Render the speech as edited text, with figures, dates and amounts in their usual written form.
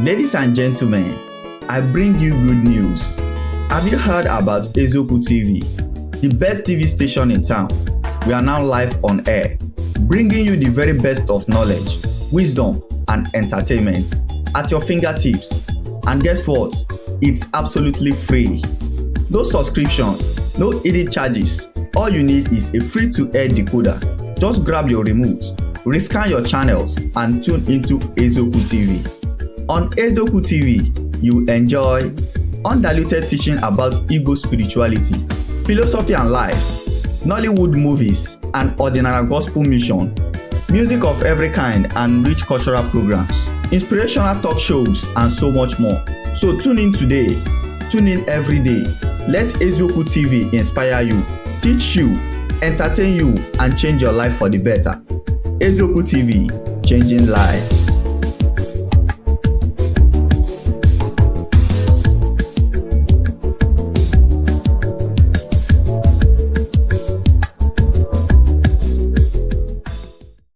Ladies and gentlemen, I bring you good news. Have you heard about Eziokwu TV, the best TV station in town? We are now live on air, bringing you the very best of knowledge, wisdom, and entertainment at your fingertips. And guess what? It's absolutely free. No subscription, no hidden charges. All you need is a free-to-air decoder. Just grab your remote, rescan your channels, and tune into Eziokwu TV. On Eziokwu TV, you enjoy undiluted teaching about Igbo spirituality, philosophy and life, Nollywood movies and ordinary gospel mission, music of every kind and rich cultural programs, inspirational talk shows, and so much more. So tune in today, tune in every day. Let Eziokwu TV inspire you, teach you, entertain you, and change your life for the better. Eziokwu TV, changing lives.